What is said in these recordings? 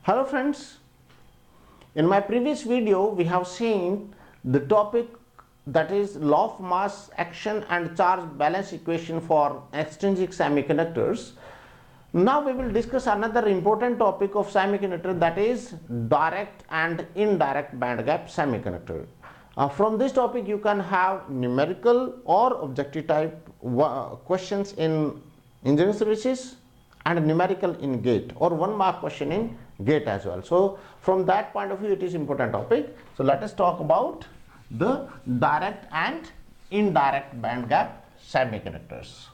Hello friends, in my previous video we have seen the topic that is law of mass, action and charge balance equation for extrinsic semiconductors. Now we will discuss another important topic of semiconductor, that is direct and indirect band gap semiconductor. From this topic you can have numerical or objective type questions in engineering services and numerical in gate, or 1 mark question in gate as well. So from that point of view it is important topic. So let us talk about the direct and indirect band gap semiconductors.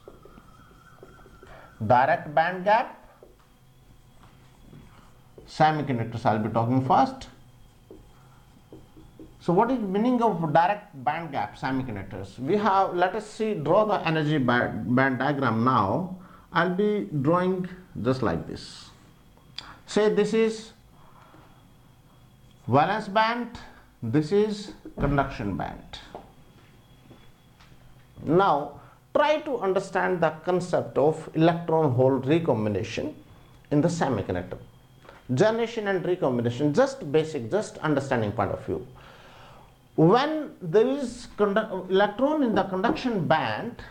Direct band gap semiconductors I'll be talking first. So what is meaning of direct band gap semiconductors? We have, let us see, draw the energy band diagram now. I'll be drawing just like this. Say this is valence band, this is conduction band. Now try to understand the concept of electron hole recombination in the semiconductor. Generation and recombination, just basic, just understanding point of view. When there is electron in the conduction band,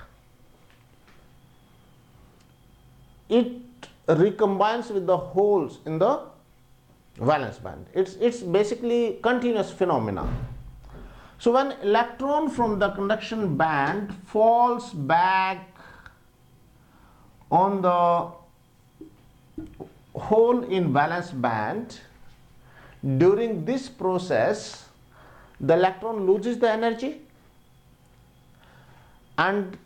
it recombines with the holes in the valence band. It's basically continuous phenomena. So when electron from the conduction band falls back on the hole in valence band, during this process the electron loses the energy, and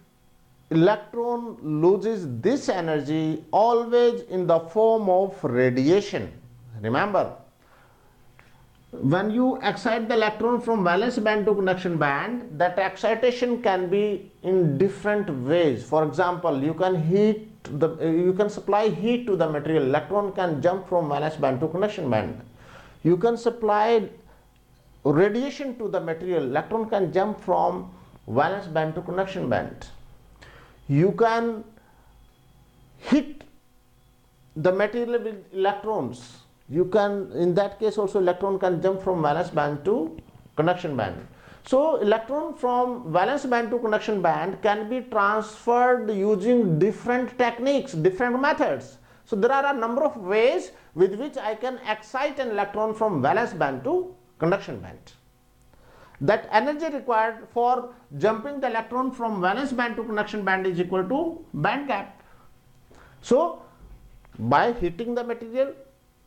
electron loses this energy always in the form of radiation. Remember, when you excite the electron from valence band to conduction band, that excitation can be in different ways. For example, you can supply heat to the material, electron can jump from valence band to conduction band. You can supply radiation to the material, electron can jump from valence band to conduction band. You can hit the material with electrons. You can, in that case also, electron can jump from valence band to conduction band. So electron from valence band to conduction band can be transferred using different techniques, different methods. So there are a number of ways with which I can excite an electron from valence band to conduction band. That energy required for jumping the electron from valence band to conduction band is equal to band gap. So by heating the material,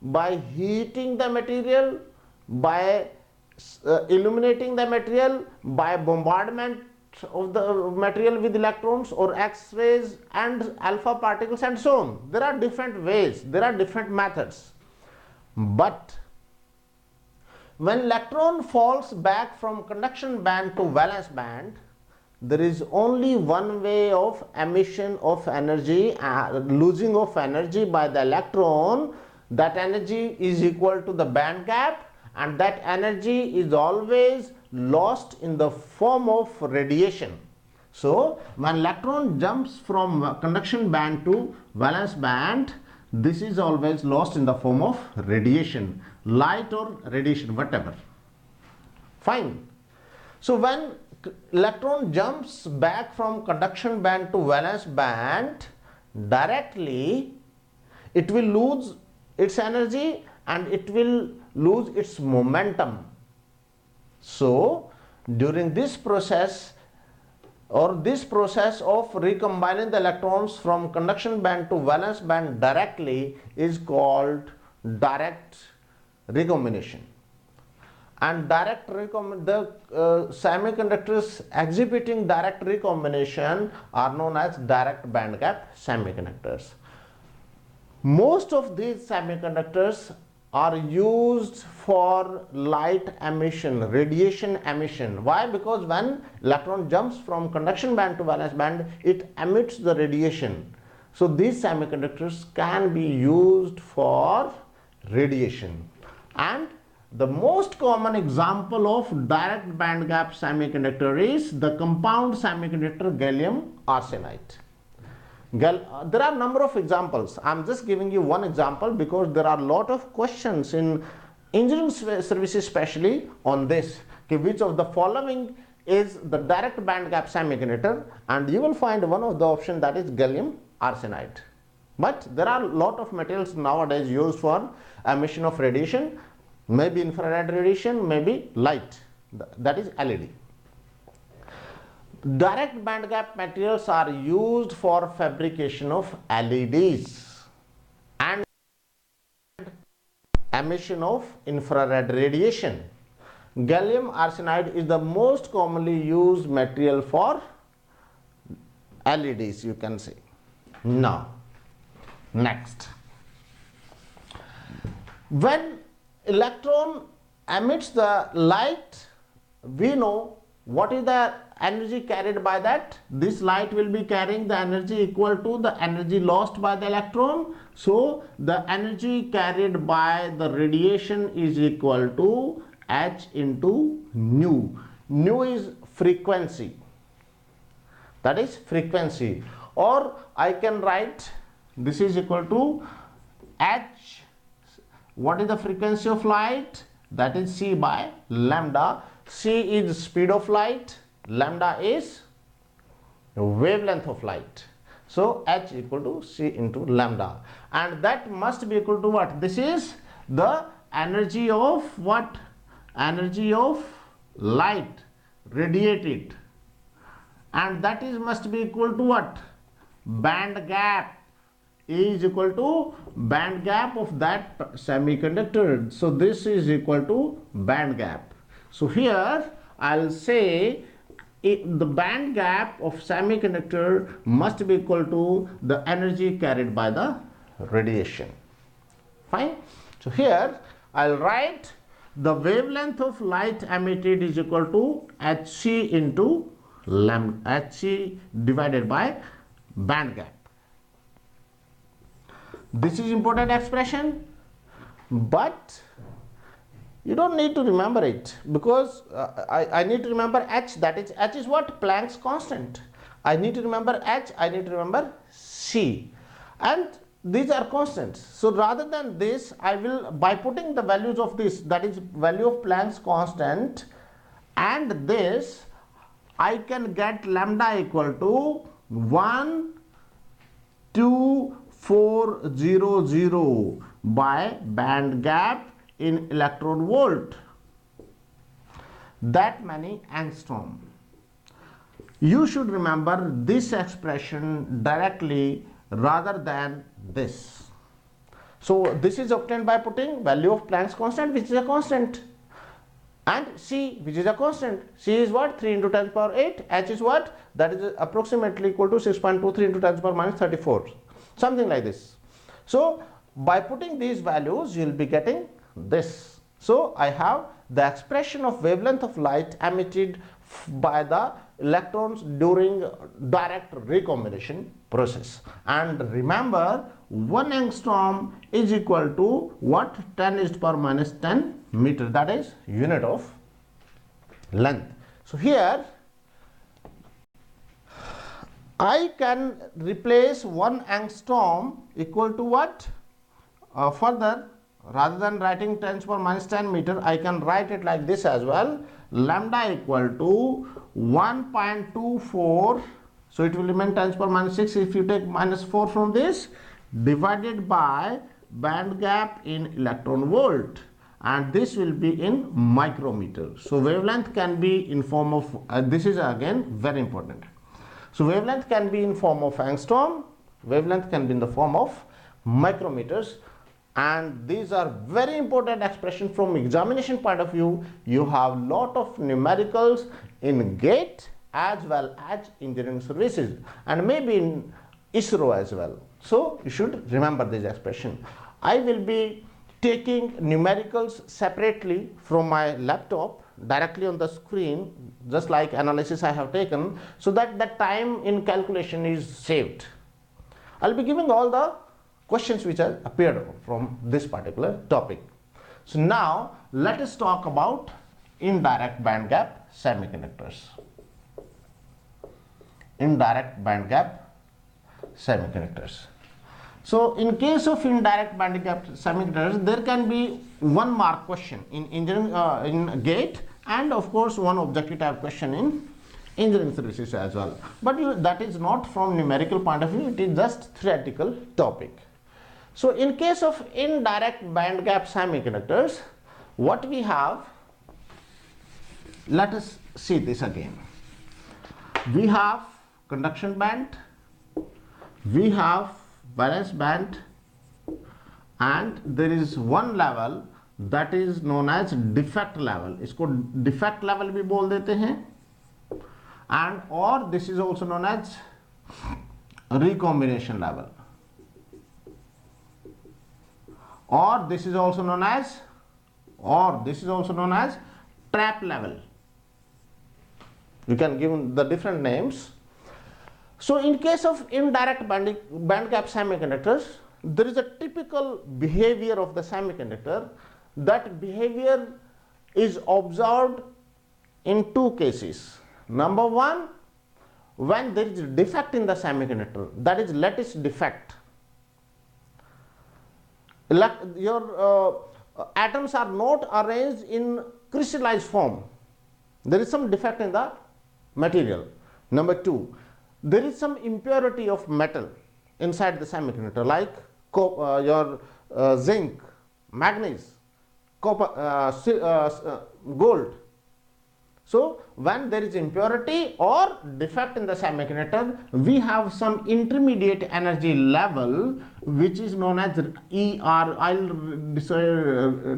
by heating the material, by illuminating the material, by bombardment of the material with electrons or X-rays and alpha particles and so on, there are different ways, there are different methods. But when electron falls back from conduction band to valence band, there is only one way of emission of energy, losing of energy by the electron. That energy is equal to the band gap, and that energy is always lost in the form of radiation. So when electron jumps from conduction band to valence band, this is always lost in the form of radiation, light or radiation, whatever. Fine. So when electron jumps back from conduction band to valence band, directly it will lose its energy and it will lose its momentum. So during this process, or this process of recombining the electrons from conduction band to valence band directly, is called direct recombination. And the semiconductors exhibiting direct recombination are known as direct band gap semiconductors. Most of these semiconductors are used for light emission, radiation emission. Why? Because when electron jumps from conduction band to valence band, it emits the radiation. So these semiconductors can be used for radiation. And the most common example of direct band gap semiconductor is the compound semiconductor gallium arsenide. There are number of examples. I'm just giving you one example because there are a lot of questions in engineering services, especially on this. Okay, which of the following is the direct band gap semiconductor? And you will find one of the option, that is gallium arsenide. But there are a lot of materials nowadays used for emission of radiation, maybe infrared radiation, maybe light, that is LED. Direct band gap materials are used for fabrication of LEDs and emission of infrared radiation. Gallium arsenide is the most commonly used material for LEDs, you can say. Now, next, when electron emits the light, we know what is the energy carried by that. This light will be carrying the energy equal to the energy lost by the electron. So the energy carried by the radiation is equal to H into nu. Nu is frequency, that is frequency, or I can write this is equal to H. What is the frequency of light? That is c by lambda. C is speed of light, lambda is wavelength of light. So H equal to c into lambda, and that must be equal to what? This is the energy of what? Energy of light radiated, and that is must be equal to what? Band gap is equal to band gap of that semiconductor. So this is equal to band gap. So here I'll say the band gap of semiconductor must be equal to the energy carried by the radiation. Fine. So here I'll write the wavelength of light emitted is equal to Hc into lambda, Hc divided by band gap. This is important expression, but you don't need to remember it, because I need to remember H, that is H is what? Planck's constant. I need to remember H, I need to remember C, and these are constants. So rather than this, I will, by putting the values of this, that is value of Planck's constant, and this, I can get lambda equal to 12400 by band gap in electron volt, that many angstrom. You should remember this expression directly rather than this. So this is obtained by putting value of Planck's constant, which is a constant, and C, which is a constant. C is what? 3 into 10 power 8. H is what? That is approximately equal to 6.23 into 10 power minus 34, something like this. So by putting these values, you will be getting this. So I have the expression of wavelength of light emitted by the electrons during direct recombination process. And remember, 1 angstrom is equal to what? 10 is to the power minus 10 meter, that is unit of length. So here I can replace 1 angstrom equal to what? Further, rather than writing 10 to the power minus 10 meter, I can write it like this as well. Lambda equal to 1.24, so it will remain 10 to the power minus 6 if you take minus 4 from this, divided by band gap in electron volt, and this will be in micrometer. So wavelength can be in form of, this is again very important. So wavelength can be in form of angstrom, wavelength can be in the form of micrometers, and these are very important expressions from examination point of view. You have lot of numericals in GATE as well as engineering services, and maybe in ISRO as well. So you should remember this expression. I will be taking numericals separately from my laptop directly on the screen, just like analysis I have taken, so that the time in calculation is saved. I'll be giving all the questions which have appeared from this particular topic. So now let us talk about indirect band gap semiconductors. Indirect band gap semiconductors. So in case of indirect band gap semiconductors, there can be 1 mark question in engineering in GATE, and of course one objective type question in engineering services as well. But that is not from numerical point of view, it is just theoretical topic. So in case of indirect band gap semiconductors, what we have, let us see this again. We have conduction band, we have valence band, and there is one level that is known as defect level. इसको defect level भी बोल देते हैं, and or this is also known as recombination level, or this is also known as trap level. You can give the different names. So in case of indirect band gap semiconductors, there is a typical behavior of the semiconductor. That behavior is observed in 2 cases. Number 1, when there is a defect in the semiconductor, that is lattice defect. Your atoms are not arranged in crystallized form. There is some defect in the material. Number 2, there is some impurity of metal inside the semiconductor, like zinc, manganese, copper, gold. So when there is impurity or defect in the semiconductor, we have some intermediate energy level which is known as ER. I'll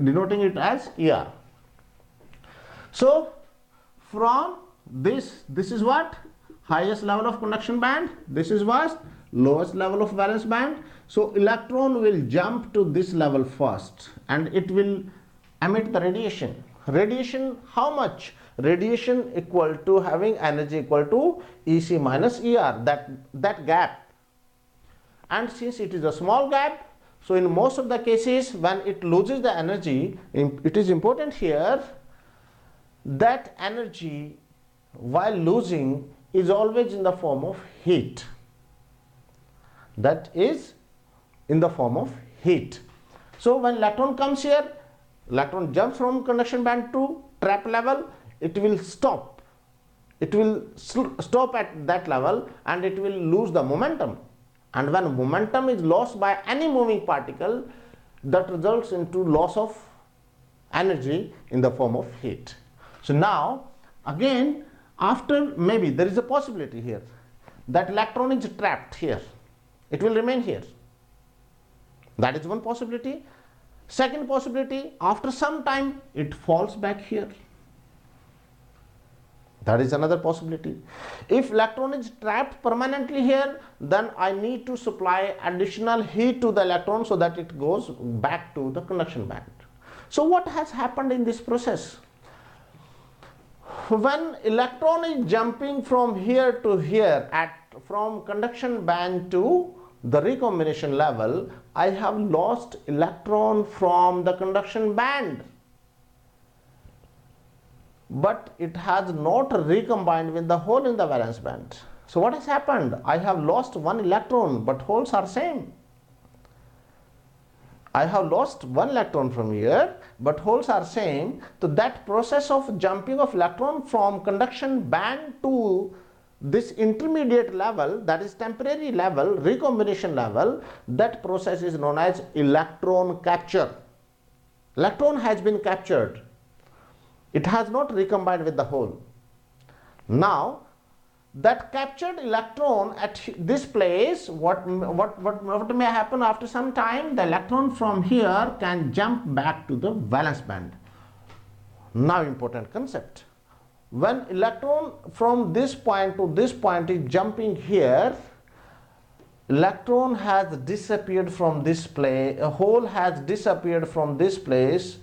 denoting it as ER. So from this is what? Highest level of conduction band. This is what? Lowest level of valence band. So electron will jump to this level first and it will emit the radiation. Radiation, how much? Radiation equal to having energy equal to EC minus ER, that gap. And since it is a small gap, so in most of the cases when it loses the energy, it is important here that energy while losing is always in the form of heat. That is in the form of heat. So when electron comes here, electron jumps from conduction band to trap level, it will stop. It will stop at that level and it will lose the momentum. And when momentum is lost by any moving particle, that results into loss of energy in the form of heat. So now again, after maybe there is a possibility here that electron is trapped here. It will remain here. That is one possibility. Second possibility, after some time it falls back here. That is another possibility. If electron is trapped permanently here, then I need to supply additional heat to the electron so that it goes back to the conduction band. So what has happened in this process? When electron is jumping from here to here from conduction band to the recombination level, I have lost electron from the conduction band, but it has not recombined with the hole in the valence band. So what has happened? I have lost one electron, but holes are same. I have lost one electron from here, but holes are same. So that process of jumping of electron from conduction band to this intermediate level, that is temporary level, recombination level, that process is known as electron capture. Electron has been captured. It has not recombined with the hole. Now that captured electron at this place, what may happen after some time? The electron from here can jump back to the valence band. Now important concept. When electron from this point to this point is jumping here, electron has disappeared from this place, a hole has disappeared from this place,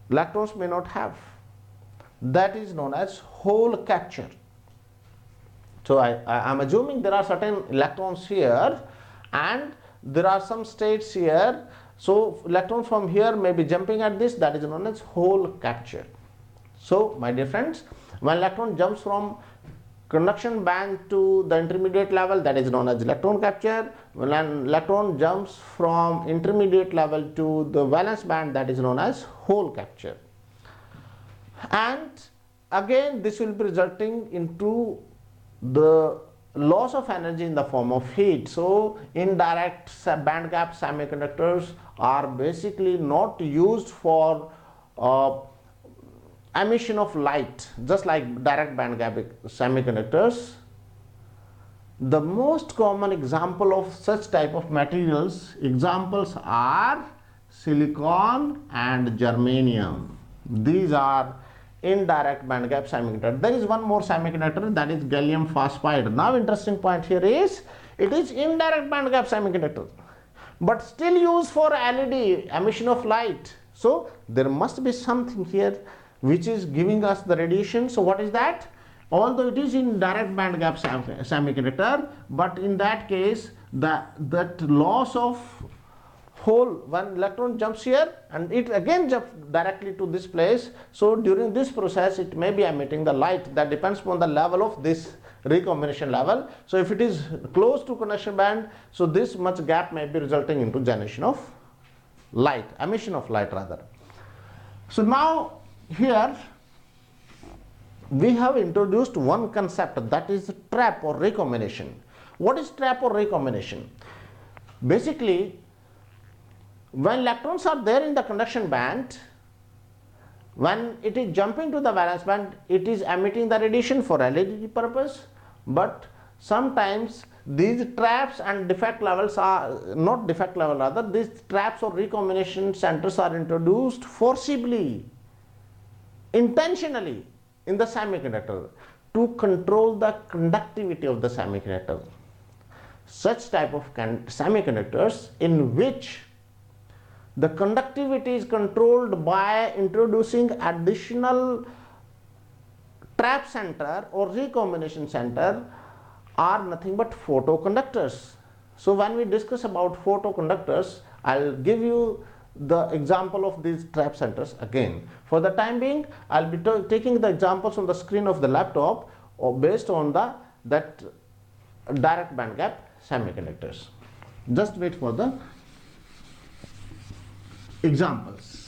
electrons may not have. That is known as hole capture. So I am assuming there are certain electrons here and there are some states here. So electron from here may be jumping at this, that is known as hole capture. So my dear friends, when electron jumps from conduction band to the intermediate level, that is known as electron capture. When an electron jumps from intermediate level to the valence band, that is known as hole capture. And again this will be resulting into the loss of energy in the form of heat. So indirect band gap semiconductors are basically not used for emission of light, just like direct band gap semiconductors. The most common example of such type of materials, examples are silicon and germanium. These are indirect band gap semiconductor. There is one more semiconductor, that is gallium phosphide. Now interesting point here is, it is indirect band gap semiconductor, but still used for LED, emission of light. So there must be something here which is giving us the radiation. So what is that? Although it is in direct band gap semiconductor, but in that case that loss of hole, one electron jumps here and it again jumps directly to this place. So during this process it may be emitting the light. That depends upon the level of this recombination level. So if it is close to conduction band, so this much gap may be resulting into generation of light, emission of light rather. So now here we have introduced one concept, that is trap or recombination. What is trap or recombination? Basically, when electrons are there in the conduction band, when it is jumping to the valence band, it is emitting the radiation for LED purpose, but sometimes these traps and defect levels are not defect level rather, these traps or recombination centers are introduced forcibly, intentionally in the semiconductor to control the conductivity of the semiconductor. Such type of semiconductors in which the conductivity is controlled by introducing additional trap center or recombination center are nothing but photoconductors. So when we discuss about photoconductors, I'll give you the example of these trap centers again. For the time being, I'll be taking the examples on the screen of the laptop or based on that direct band gap semiconductors. Just wait for the examples.